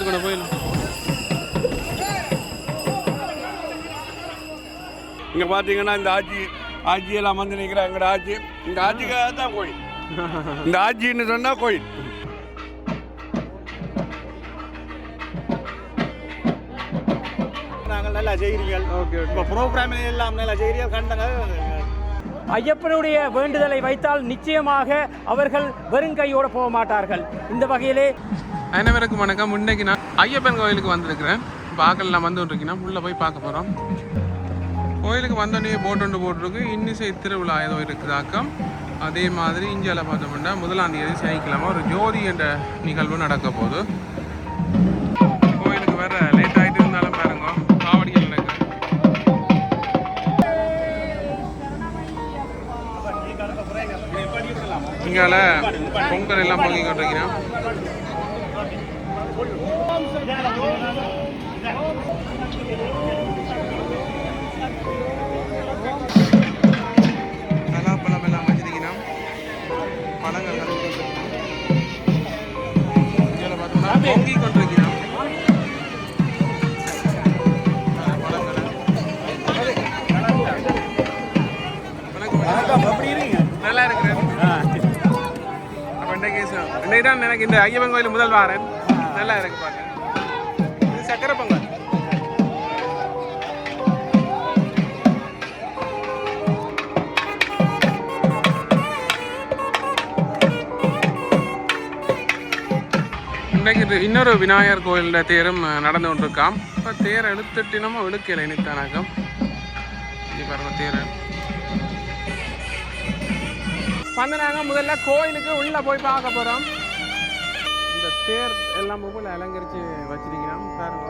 எடுத்துக்கொண்டு போயிடலாம். இங்கே பார்த்தீங்கன்னா இந்த ஆட்சியெல்லாம் வந்து நிற்கிறா. எங்களோட ஆட்சி இந்த ஆட்சிக்காக தான் கோயில். இந்த ஆட்சின்னு சொன்னால் கோயில். நாங்கள் நல்லா செய்கிறீர்கள். ஓகே, இப்போ ப்ரோக்ராமில் எல்லாம் நல்லா செய்கிறீர்கள். கண்டங்க ஐயப்பனுடைய வேண்டுதலை வைத்தால் நிச்சயமாக அவர்கள் வெறுங்கையோடு போக மாட்டார்கள். இந்த வகையிலே அனைவருக்கும் வணக்கம். இன்னைக்கு நான் ஐயப்பன் கோயிலுக்கு வந்திருக்கிறேன். பார்க்கலாம் வந்துருக்கீங்கன்னா உள்ளே போய் பார்க்க போகிறோம். கோயிலுக்கு வந்தோடனே போட்டு போட்டிருக்கு இன்னிசை திருவிழா ஏதோ இருக்குதாக்கம். அதே மாதிரி இந்தியாவில் பார்த்தோம்னா 1ஆம் தேதி சனிக்கிழமை ஒரு ஜோதி என்ற நிகழ்வு நடக்க போகுது. கோயிலுக்கு வேற லேட் ஆகிட்டு இருந்தாலும் பாருங்க காவடிகள் நடக்குது. இங்கால பொங்கல் எல்லாம் பொங்கி கொண்டிருக்கிறோம். பலாப்பழம் எல்லாம் வச்சிருக்கிறோம். பழங்கள் பார்த்தோம்னா பொங்கி கொண்டிருக்கிறோம். நல்லா இருக்கிறேன். இன்னைக்கு தான் எனக்கு இந்த ஐயப்பன் கோயில் முதல் வாரன். நல்லா இருக்கு பாருங்க. இது சக்கரை பொங்கல். இன்றைக்கு இன்னொரு விநாயகர் கோயிலில் தேரும் நடந்து கொண்டிருக்காம். இப்போ தேரை இழுத்துட்டினமோ இழுக்கலை நித்தானாக்கம். இது பாருங்க தேர் வந்து நாங்கள் முதல்ல கோயிலுக்கு உள்ளே போய் பார்க்க போகிறோம். இந்த தேர் எல்லாம் போல அலங்கரித்து வச்சிருக்கிறோம். பாருங்க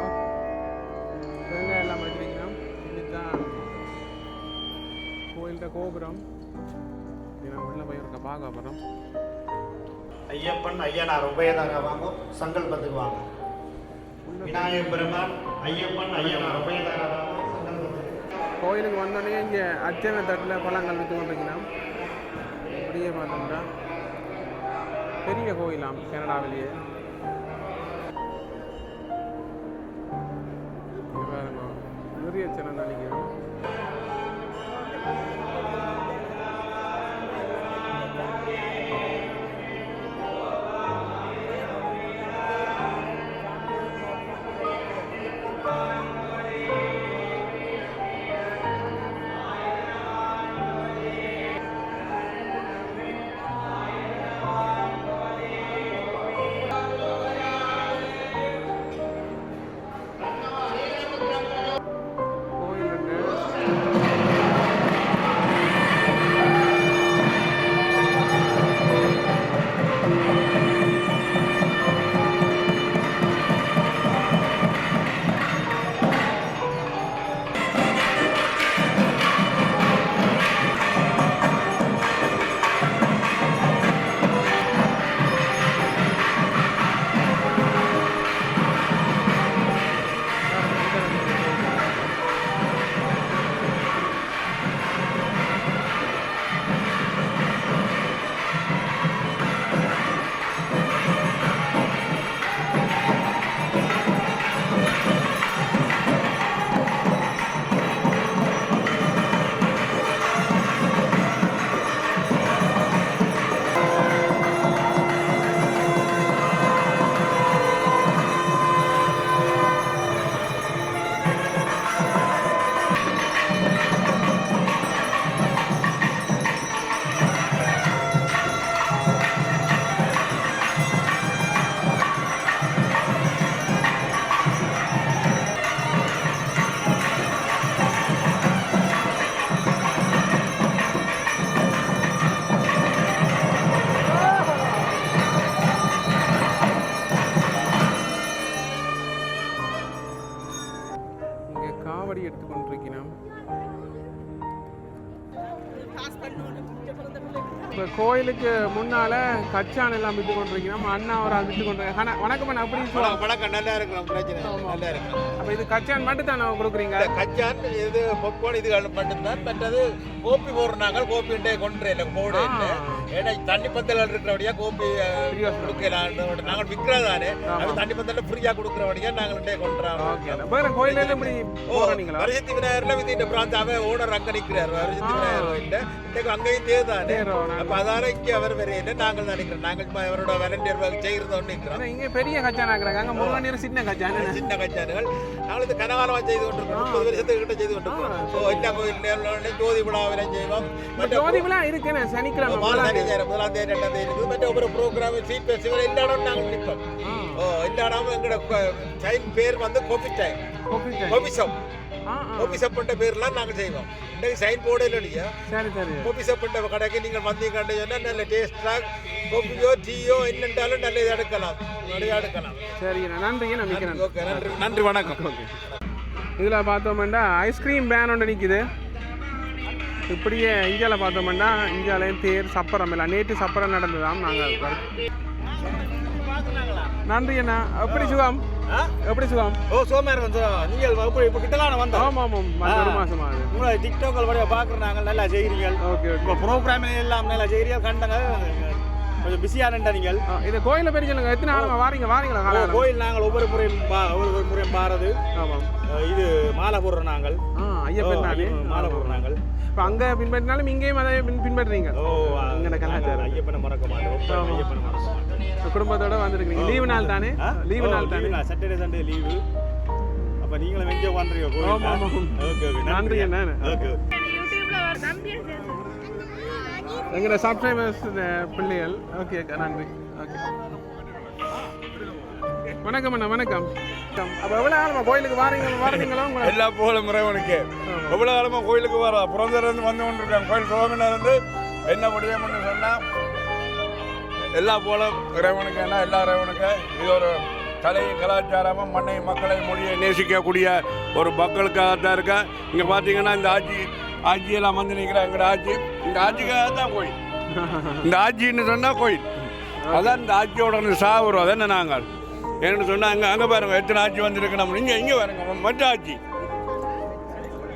தேங்காய் எல்லாம் வச்சிருக்கிறோம். இதுதான் கோயில்கிட்ட கோபுரம். உள்ளே போய் இருக்க பார்க்க போகிறோம். ஐயப்பன் ஐயனார் உபயதாரா வாங்க, சங்கல்பத்துக்கு வாங்க. விநாயகர் பெருமாள் ஐயப்பன் ஐயனார் உபயதாரா வாங்க, சங்கல்பத்துக்கு. கோயிலுக்கு வந்தோடனே இங்கே அச்சனை தட்டில் பழங்கள் விற்று கொண்டிருக்கிறோம். அப்படியே பார்த்தோம்னா பெரிய கோயிலாம் கனடாவிலேயே. நிறைய அச்சனை நினைக்கிறோம். காவடி எடுத்துக்கொண்டிருக்கிறோம். இப்போ கோயிலுக்கு முன்னால கச்சான் எல்லாம் விட்டு கொண்டிருக்கோம். அண்ணா ஒரு ஆள் விட்டு கொண்டிருக்கேன். வணக்கம் அண்ணா, அப்படி வணக்கம், நல்லா இருக்கிறோம், பிரச்சனை நல்லா இருக்கிறோம். அப்போ இது கச்சான் மட்டும் தானே கொடுக்குறீங்க? கச்சான் இது பொப்போன் இதுகள் மட்டும்தான். மற்றது கோப்பி போடுறாங்க, கோப்பி கொண்டு போடு. ஏன்னா தண்ணி பந்தல் இருக்கிறபடியா கோப்பி கொடுக்கலாம். நாங்கள் விற்கிறதானே அது தண்ணி பந்தல் ஃப்ரீயாக கொடுக்குறபடியா நாங்கள் கொண்டுறோம். வேற கோயில இப்படி போறீங்களா? வருஷத்து விநாயகர்ல இந்த பிராந்தாவே ஓனர் அங்க நிற்கிறார். வருஷத்து விநாயகர் இன்னைக்கு அங்கேயும் தேதானே. அப்ப அதால இங்க அவர் வரையில நாங்கள் நினைக்கிறோம். நாங்கள் அவரோட வாலண்டியர் செய்கிறதோன்னு நிற்கிறோம். இங்க பெரிய கச்சான் ஆக்குறாங்க, அங்க முருகன் சின்ன கச்சான், சின்ன கச்சான்கள். நாங்கள் இது கனகாலமா செய்து கொண்டிருக்கோம். 30 வருஷத்துக்கிட்ட செய்து கொண்டிருக்கோம். எல்லா கோயில் ஜோதி விழாவில செய்வோம். ஜோதி விழா இருக்குன்னு சனிக்கிழமை முதலாம் தேதி 2ஆம் தேதி இருக்குது. மற்ற ஒவ்வொரு ப்ரோக்ராம் சீட் ஃபெஸ்டிவல் எல்லா இடமும் நாங்கள் நிற்போம். எல்லா இடமும் எங்களோட டைம் பேர் வந்து கோபி டைம், கோபிசம். கோபிசப் பண்ற பேர்லாம் நாங்கள் செய்வோம். இன்னைக்கு சைன் போர்டு இல்லையா? சரி சரி. கோபிசப் பண்ற கடைக்கு நீங்கள் வந்தீங்கன்னு சொன்னா நல்ல டேஸ்டா கோபியோ டீயோ என்னென்றாலும் நல்ல இதை எடுக்கலாம், நிறைய எடுக்கலாம். சரி, நன்றி. நான் ஓகே, நன்றி, வணக்கம். ஓகே. இதில் பார்த்தோம்னா ஐஸ்கிரீம் பேன் ஒன்று நிற்குது. இப்படியே இந்தியாவில் பார்த்தோம்னா இந்தியாவிலேயும் தேர் சப்பரம் எல்லாம் நேற்று சப்பரம் நடந்ததாம். நாங்கள் நன்றி அண்ணா. எப்படி சுகம்? எப்படி சுகம்? சோமேர் வந்து நீங்கள் இப்போ கிட்டலாம் வந்தோம். ஆமாம், ஒரு மாசமா அது உங்களை டிக்டாக்கள் வழியாக பார்க்குறாங்க, நல்லா செய்கிறீங்க. ஓகே. இப்போ ப்ரோக்ராம் எல்லாம் நல்லா செய்கிறீங்க, கண்டங்க கொஞ்சம் பிஸியான நீங்கள். இந்த கோயிலை பேர் சொல்லுங்க, எத்தனை ஆளுங்க வாரீங்களா? கோயில் நாங்கள் ஒவ்வொரு முறையும் பாரது. ஆமாம், இது மாலை போடுறோம் நாங்கள். ஐயப்பன் மாலை போடுறோம் நாங்கள். இப்போ அங்கே பின்பற்றினாலும் இங்கேயும் அதை பின்பற்றுறீங்க. எங்களோட கலாச்சாரம். ஐயப்பனை மறக்க மாட்டோம். ஐயப்பனை மறக்க மாட்டோம். குடும்பத்தோட வந்திருக்கீங்க. லீவு நாள் தானே? லீவு நாள் தானே? Saturday Sunday leave. அப்போ நீங்களும் எங்கே வந்துருக்கீங்க? ஓகே, நன்றி அண்ணா. ஓகே. எங்களோட சப்ஸ்கிரைபர்ஸ் பிள்ளைகள். ஓகே அக்கா, நன்றி. ஓகே, வணக்கம் அண்ணா. வணக்கம். அப்போ எவ்வளோ காலமாக கோயிலுக்கு வாரீங்களோ? எல்லா புகழும் இறைவனுக்கு. எவ்வளோ காலமாக கோயிலுக்கு வர பிறந்தலேருந்து வந்து கொண்டிருக்காங்க. கோயில் துவங்கினது என்ன முடியும்னு சொன்னால் எல்லா புகழும் இறைவனுக்கு. என்ன எல்லா இறைவனுக்கு. இது ஒரு கலை கலாச்சாரமும் மண்ணை மக்களை மொழியை நேசிக்கக்கூடிய ஒரு மக்களுக்காகத்தான் இருக்கா. இங்கே பார்த்தீங்கன்னா இந்த ஆட்சியெல்லாம் வந்து நிற்கிறேன். எங்களோட ஆட்சி, இந்த ஆட்சிக்காக தான் கோயில். இந்த ஆட்சின்னு சொன்னால் கோயில். அதான் இந்த ஆட்சியோட சாவுறோம். அதென்ன நாங்கள் ஏன்னு சொன்னால் அங்கே பாருங்கள் எத்தனை ஆட்சி வந்துருக்கு. நம்ம இங்கே பாருங்க மற்ற ஆட்சி,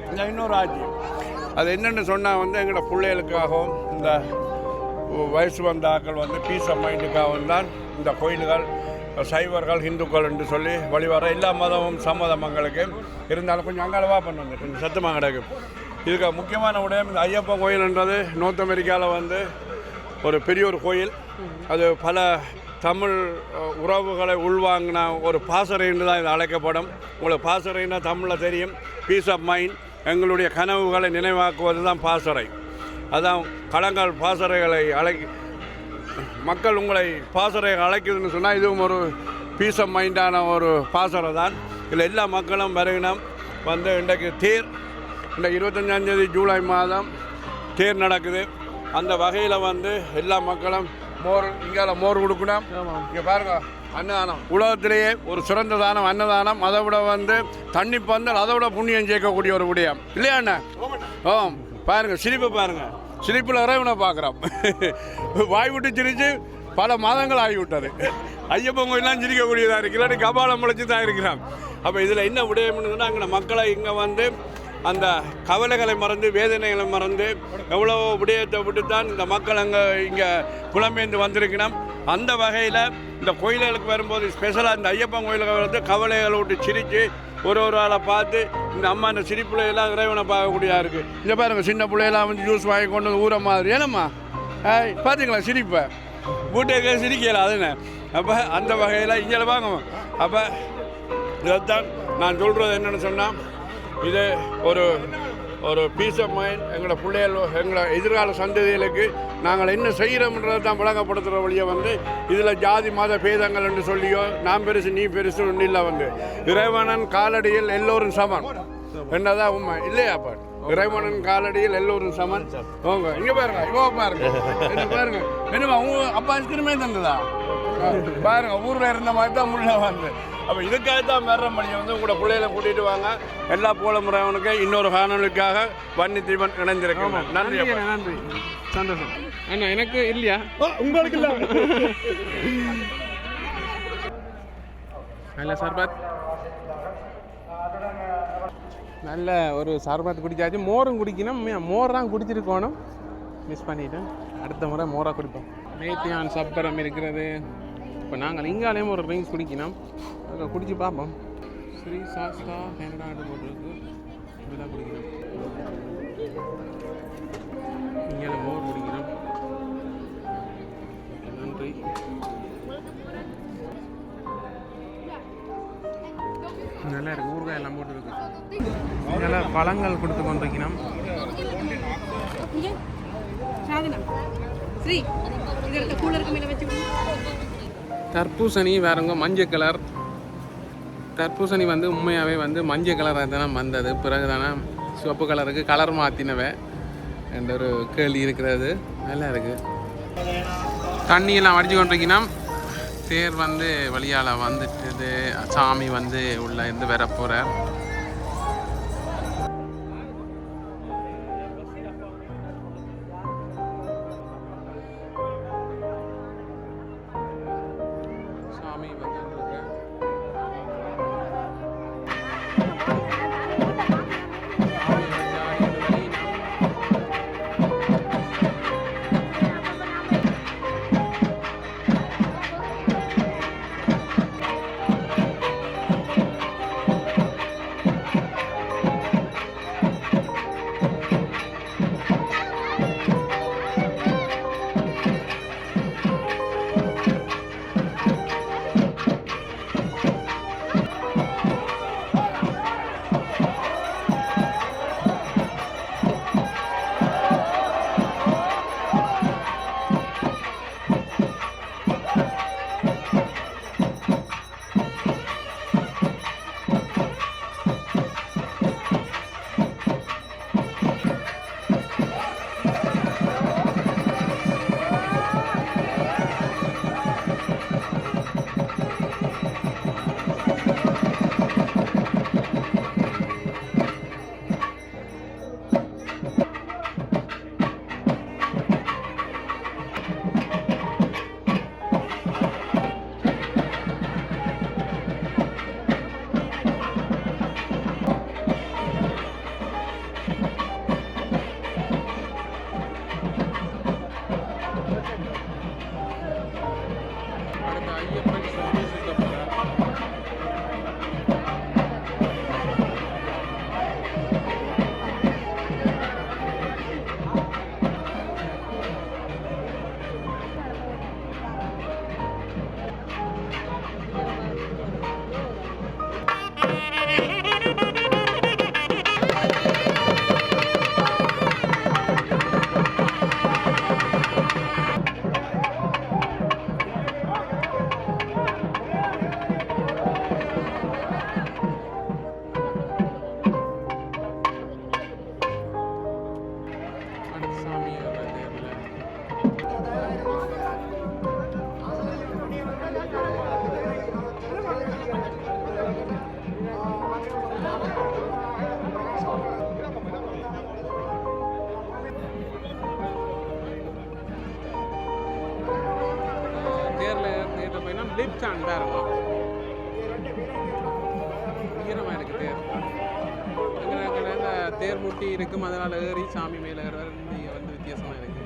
இந்த இன்னொரு ஆட்சி. அது என்னென்னு சொன்னால் வந்து எங்களோட பிள்ளைகளுக்காகவும் இந்த வயசு வந்த ஆக்கள் வந்து பீஸ் ஆஃப் மைண்டுக்காகவும் தான் இந்த கோயில்கள் சைவர்கள் ஹிந்துக்கள் என்று சொல்லி வழிவர எல்லா மதமும் சம்மதம் மக்களுக்கு இருந்தாலும் கொஞ்சம் அங்காளவாக பண்ணுவாங்க, கொஞ்சம் சத்தமாக கிடக்கும். இதுக்கு முக்கியமான விடயம் இந்த ஐயப்பன் கோயில்ன்றது நார்த் அமெரிக்காவில் வந்து ஒரு பெரிய ஒரு கோயில். அது பல தமிழ் உறவுகளை உள்வாங்கின ஒரு பாசறைன்னு தான் இது அழைக்கப்படும். உங்களுக்கு பாசறைன்னா தமிழில் தெரியும். பீஸ் ஆஃப் மைண்ட், எங்களுடைய கனவுகளை நினைவாக்குவது தான் பாசறை. அதான் களங்கள் பாசறைகளை மக்கள் உங்களை பாசறை அழைக்குதுன்னு சொன்னால் இதுவும் ஒரு பீஸ் ஆஃப் மைண்டான ஒரு பாசறை தான். இதில் எல்லா மக்களும் வருகினம் வந்து இன்றைக்கு தேர், இந்த 25ஆம் ஜூலை மாதம் தேர் நடக்குது. அந்த வகையில் வந்து எல்லா மக்களும் இங்கால மோர் கொடுக்கணும். இங்கே பாருங்க, அன்னதானம் உலகத்திலேயே ஒரு சிறந்த தானம் அன்னதானம். அதை விட வந்து தண்ணி பந்தல் அதை விட புண்ணியம் சேர்க்கக்கூடிய ஒரு விடயம் இல்லையா அண்ணா? பாருங்க, சிரிப்பு பாருங்க, சிரிப்பில் இறைவனை பார்க்குறோம். வாய் விட்டு சிரித்து பல மாதங்கள் ஆகிவிட்டது. ஐயப்பன் கோயிலாம் சிரிக்கக்கூடியதாக இருக்கு, இல்லாட்டி கபாலம் முளைச்சி தான் இருக்கிறான். அப்போ இதில் என்ன விடயம்னு அங்கே மக்களை இங்கே வந்து அந்த கவலைகளை மறந்து வேதனைகளை மறந்து எவ்வளோ விடயத்தை விட்டு தான் இந்த மக்கள் இங்கே புலம்பெயர்ந்து வந்திருக்கணும். அந்த வகையில் இந்த கோயில்களுக்கு வரும்போது ஸ்பெஷலாக இந்த ஐயப்பன் கோயில்கள் வந்து கவலைகளை விட்டு சிரித்து ஒரு ஆளை பார்த்து இந்த அம்மா இந்த சிரிப்புலையெல்லாம் இறைவனை பார்க்கக்கூடியதாக இருக்குது. இங்கே பாருங்கள், சின்ன பிள்ளையெல்லாம் வந்து ஜூஸ் வாங்கி கொண்டு வந்து ஊற மாதிரி ஏனம்மா பார்த்தீங்களா சிரிப்பை வீட்டுக்கு சிரிக்கல அதுன்னு. அப்போ அந்த வகையில் இங்கே வாங்க. அப்போ இதைத்தான் நான் சொல்கிறது என்னென்னு சொன்னால், இது ஒரு பீஸ் ஆஃப் மைண்ட். எங்களோட பிள்ளைகள் எங்களோட எதிர்கால சந்ததிகளுக்கு நாங்கள் என்ன செய்கிறோம்ன்றதை தான் விளங்கப்படுத்துகிற வழியை வந்து இதில் ஜாதி மத பேதங்கள் என்று சொல்லியோ நான் பெருசு நீ பெருசு ஒன்றும் இல்லை. வந்து இறைவனன் காலடியில் எல்லோரும் சமன் என்னதான் உண்மை இல்லையா? அப்போ இறைவனன் காலடியில் எல்லோரும் சமன். இங்கே பாருங்க, இவோ பாருங்க, என்ன பாருங்க, என்னமா உங்க அப்பா ஐஸ்கிரீமே தந்ததா? பாருங்க ஊரில் இருந்த மாதிரி தான் முள்ள வந்து அப்போ இதுக்காக தான் மேற மணி வந்து உங்களோட பிள்ளைகளை கூட்டிகிட்டு வாங்க எல்லா போல முறைவனுக்கு இன்னொரு காணொலிக்காக வன்னி தீபன் இணைந்திருக்கோம். நன்றி நன்றி சந்தோஷம் அண்ணா எனக்கு இல்லையா உங்களுக்கு இல்லை. நல்ல சர்பத் நல்ல ஒரு சர்பத் குடிச்சாச்சு. மோரும் குடிக்கணும். மோர் தான் குடிச்சிருக்கணும். மிஸ் பண்ணிட்டேன். அடுத்த முறை மோராக குடிப்போம். நேத்தியான் சப்பரம் இருக்கிறது. இப்போ நாங்கள் இங்காலேயும் ஒரு ட்ரிங்க்ஸ் குடிக்கணும். அதை குடிச்சு பார்ப்போம். ஸ்ரீ சாஸ்தா கனடா போட்டிருக்கு. இப்படிதான் குடிக்கணும். இங்கே மோர் குடிக்கிறோம். நன்றி. நல்லா இருக்கு. ஊறுகாய் எல்லாம் போட்டு இருக்கு. நல்லா பழங்கள் கொடுத்து கொண்டிருக்கணும். தர்பூசணி வேறங்க மஞ்சள் கலர். தர்பூசணி வந்து உண்மையாகவே வந்து மஞ்சள் கலராக தானே வந்தது. பிறகு தானே சிவப்பு கலருக்கு கலர் மாற்றினவை என்ற ஒரு கேள்வி இருக்கிறது. நல்லா இருக்குது. தண்ணியெல்லாம் அடிச்சு கொண்டிருக்கணும். தேர் வந்து வழியால் வந்துட்டுது. சாமி வந்து உள்ள இருந்து வர போகிறார். சாமி வந்து லிப்ட் ஸ்டாண்ட் தான் இருக்கும். ஈரமாக இருக்குது தேர். அங்கே தேர் முட்டி இருக்கும். அதனால் ஏறி சாமி மேலே ஏறுவார். இங்கே வந்து வித்தியாசமாக இருக்குது.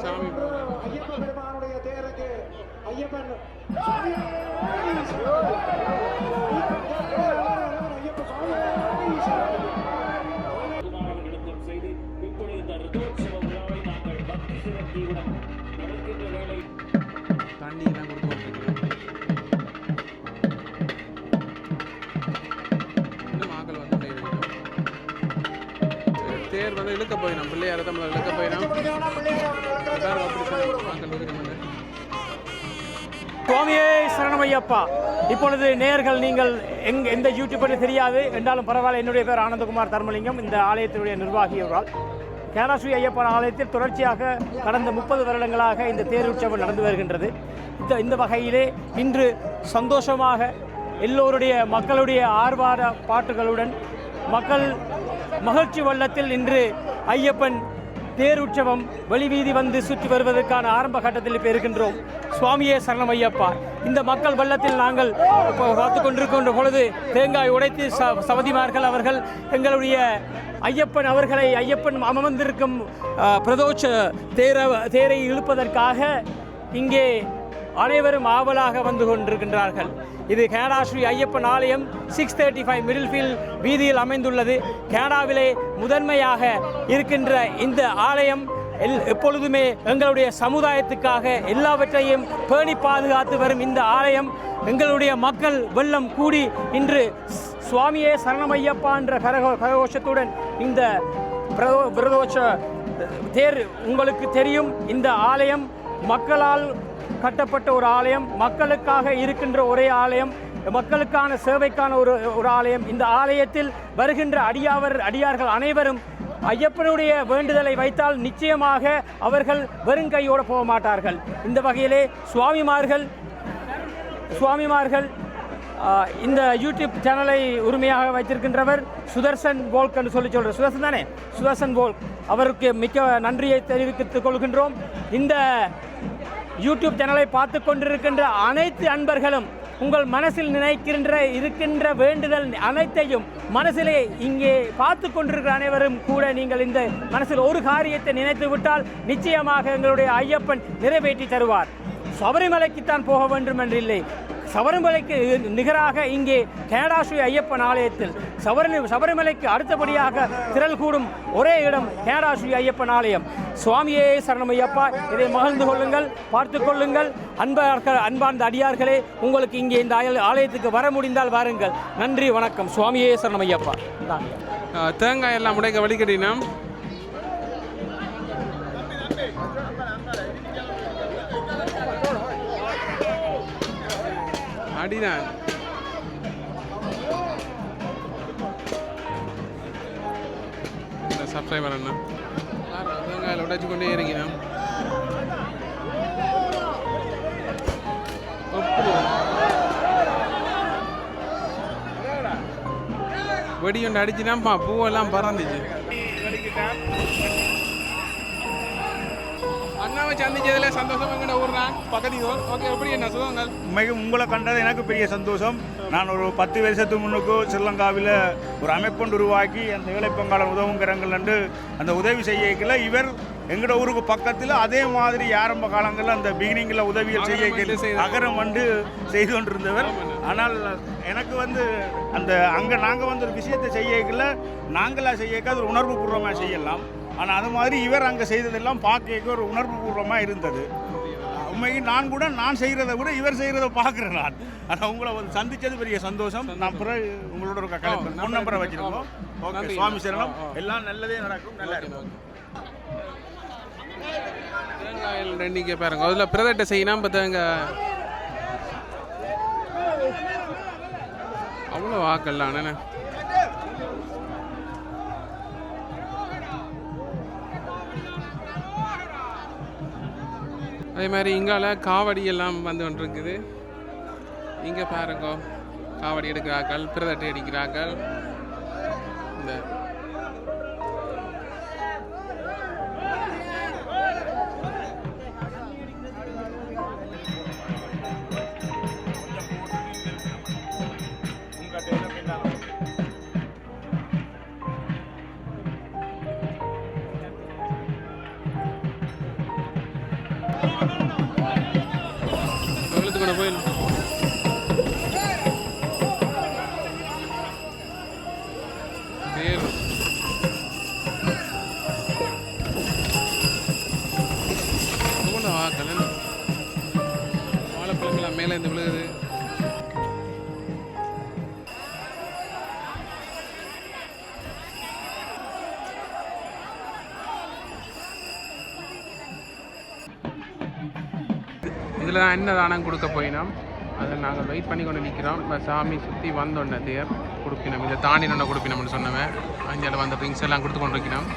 சாமி ஐயப்ப பெருமானுடைய தேருக்கு ஐயப்பன் தண்ணியெல்லாம் கொடுத்து இன்னும் ஆக்கள் வந்து தேர் வந்து இழுக்க போயிடும். பிள்ளையார தமிழ் இழுக்க போயிடும். ஆக்கள் சுவாமியே சரணமையப்பா. இப்பொழுது நேயர்கள் நீங்கள் எந்த யூடியூப்னு தெரியாது என்றாலும் பரவாயில்ல. என்னுடைய பேர் ஆனந்தகுமார் தர்மலிங்கம், இந்த ஆலயத்தினுடைய நிர்வாகி ஒரு கேரளா ஸ்ரீ ஐயப்பன் ஆலயத்தில் தொடர்ச்சியாக கடந்த 30 வருடங்களாக இந்த தேர் உற்சவம் நடந்து வருகின்றது. இந்த வகையிலே இன்று சந்தோஷமாக எல்லோருடைய மக்களுடைய ஆர்வார பாட்டுகளுடன் மக்கள் மகிழ்ச்சி வெள்ளத்தில் இன்று ஐயப்பன் தேர் உற்சவம் வெளிவீதி வந்து சுற்றி வருவதற்கான ஆரம்ப கட்டத்தில் இப்போ இருக்கின்றோம். சுவாமியே சரணம் ஐயப்பா. இந்த மக்கள் வெள்ளத்தில் நாங்கள் பார்த்து கொண்டிருக்கின்ற பொழுது தேங்காய் உடைத்து சவதிமார்கள் அவர்கள் எங்களுடைய ஐயப்பன் அவர்களை ஐயப்பன் அமர்ந்திருக்கும் பிரதோஷ தேரை இழுப்பதற்காக இங்கே அனைவரும் ஆவலாக வந்து கொண்டிருக்கின்றார்கள். இது கனடா ஸ்ரீ ஐயப்பன் ஆலயம் 635 மிடில் ஃபீல்ட் வீதியில் அமைந்துள்ளது. கனடாவிலே முதன்மையாக இருக்கின்ற இந்த ஆலயம் எப்பொழுதுமே எங்களுடைய சமுதாயத்துக்காக எல்லாவற்றையும் பேணி பாதுகாத்து வரும் இந்த ஆலயம் எங்களுடைய மக்கள் வெள்ளம் கூடி இன்று சுவாமியே சரணமையப்பா என்ற கரகோஷத்துடன் இந்த பிரதோஷ தேர் உங்களுக்கு தெரியும். இந்த ஆலயம் மக்களால் கட்டப்பட்ட ஒரு ஆலயம், மக்களுக்காக இருக்கின்ற ஒரே ஆலயம், மக்களுக்கான சேவைக்கான ஒரு ஆலயம். இந்த ஆலயத்தில் வருகின்ற அடியார்கள் அனைவரும் ஐயப்பனுடைய வேண்டுதலை வைத்தால் நிச்சயமாக அவர்கள் வெறுங்கையோடு போக மாட்டார்கள். இந்த வகையிலே சுவாமிமார்கள் இந்த யூடியூப் சேனலை உரிமையாக வைத்திருக்கின்றவர் சுதர்சன் வோல்க் என்று சொல்கிற சுதர்சன் தானே, சுதர்சன் வோல்க் அவருக்கு மிக்க நன்றியை தெரிவித்துக் கொள்கின்றோம். இந்த யூடியூப் சேனலை பார்த்து கொண்டிருக்கின்ற அனைத்து அன்பர்களும் உங்கள் மனசில் இருக்கின்ற வேண்டுதல் அனைத்தையும் மனசிலே இங்கே பார்த்து கொண்டிருக்கிற அனைவரும் கூட நீங்கள் இந்த மனசில் ஒரு காரியத்தை நினைத்து விட்டால் நிச்சயமாக எங்களுடைய ஐயப்பன் நிறைவேற்றி தருவார். சபரிமலைக்குத்தான் போக வேண்டும் என்றில்லை, சபரிமலைக்கு நிகராக இங்கே கனடா ஸ்ரீ ஐயப்பன் ஆலயத்தில் சபரிமலைக்கு அடுத்தபடியாக திரள் கூடும் ஒரே இடம் கனடா ஸ்ரீ ஐயப்பன் ஆலயம். சுவாமியே சரணமையப்பா. இதை மகிழ்ந்து கொள்ளுங்கள், பார்த்து கொள்ளுங்கள். அன்பார்ந்த அடியார்களே, உங்களுக்கு இங்கே இந்த ஆலயத்துக்கு வர முடிந்தால் வாருங்கள். நன்றி, வணக்கம். சுவாமியே சரணமையப்பா. தேங்காய் எல்லாம் உடைக்க வழிகட்டினா அடிதான் இந்த சப்ஸ்கிரைபர் அண்ணா தேங்காயில் உடைச்சு கொண்டே இருக்கிறான். வெடி ஒன்று அடிச்சுனாப்பா பூவெல்லாம் பறந்துச்சு. அண்ணாவை சந்திச்சதுல சந்தோஷம். எங்கட ஊர் நான் பக்கத்து ஓகே. எப்படி என்ன சுகங்கள்? உண்மைக்கு உங்களை கண்டது எனக்கு பெரிய சந்தோஷம். நான் ஒரு 10 வருஷத்துக்கு முன்னுக்கு ஸ்ரீலங்காவில் ஒரு அமைப்பொண்டு உருவாக்கி அந்த ஏழைப்பங்காளர் உதவுங்கிறங்கள் என்று அந்த உதவி செய்யல இவர் எங்கட ஊருக்கு பக்கத்தில் அதே மாதிரி ஆரம்ப காலங்களில் அந்த பிகினிங்கில் உதவிகள் செய்ய அகரம் செய்து கொண்டிருந்தவர். ஆனால் எனக்கு அந்த அங்கே நாங்கள் ஒரு விஷயத்தை செய்யல நாங்களாக செய்யக்க அது உணர்வு பூர்வமாக செய்யலாம். ஆனால் அது மாதிரி இவர் அங்கே செய்ததெல்லாம் பார்க்க ஒரு உணர்வு பூர்வமாக இருந்தது. உண்மைக்கு நான் செய்கிறத விட இவர் செய்கிறத பார்க்குறேன் நான். ஆனால் உங்களை சந்தித்தது பெரிய சந்தோஷம். நான் பிறகு உங்களோட ஒரு ஃபோன் நம்பரை வச்சுருக்கோம். ஓகே, சுவாமி சரணம். எல்லாம் நல்லதே நடக்கும், நல்லா இருக்கும். தேங்காயில் ரெண்டிங்க பாருங்க, அதில் பிரதட்டை செய்யணும். இப்போ தேங்காய் அவ்வளோ வாக்கல்லாம் அண்ணே. அதே மாதிரி இங்கால காவடி எல்லாம் வந்து கொண்டிருக்குது. இங்கே பாருங்க, காவடி எடுக்கிறார்கள், பிரதட்டை அடிக்கிறார்கள். இந்த போயிடும். தேர் அன்னதானம் கொடுக்க போயினோம். அதை நாங்கள் வெயிட் பண்ணி கொண்டு நிற்கிறோம். இப்போ சாமி சுற்றி வந்தோன்ன தேர் கொடுப்பினோம். இதை தாண்டி நொன்ன கொடுப்பினோம்னு சொன்னவன் அஞ்சால் வந்த ட்ரிங்க்ஸ் எல்லாம் கொடுத்து கொண்டு இருக்கணும்.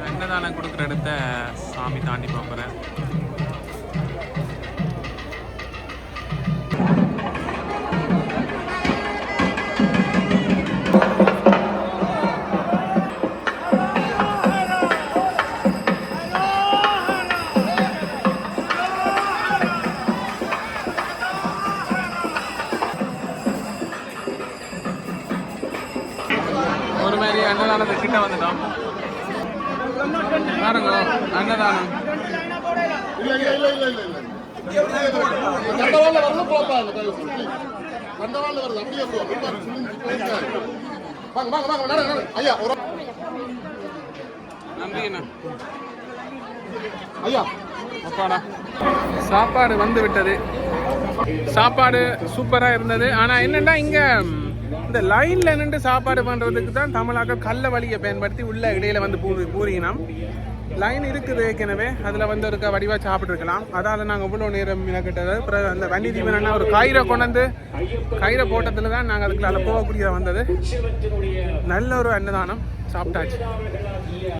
அன்னதானம் கொடுக்குற இடத்த சாமி தாண்டி போகிறேன். ஒரு மாதிரி அன்னதானத்துக்கு கிட்ட வந்துட்டோம். பாருங்க அன்னதானம். நன்றி அண்ணா. அப்பாடா சாப்பாடு வந்து விட்டது. சாப்பாடு சூப்பராக இருந்தது. ஆனால் என்னென்னா இங்கே இந்த லைனில் நின்று சாப்பாடு பண்ணுறதுக்கு தான் தமிழாக்கள் கல்ல வழியை பயன்படுத்தி உள்ள இடையில வந்து பூரினோம். லைன் இருக்குது ஏற்கனவே, அதில் வந்து இருக்க வடிவாக சாப்பிட்ருக்கலாம். அதால் நாங்கள் இவ்வளோ நேரம் மினக்கிட்டது. அப்புறம் அந்த வண்டி தீவனா ஒரு கயிறை கொண்டு கயிறை போட்டதில் தான் நாங்கள் அதுக்குள்ள போகக்கூடிய வந்தது. நல்ல ஒரு அன்னதானம் சாப்பிட்டாச்சு.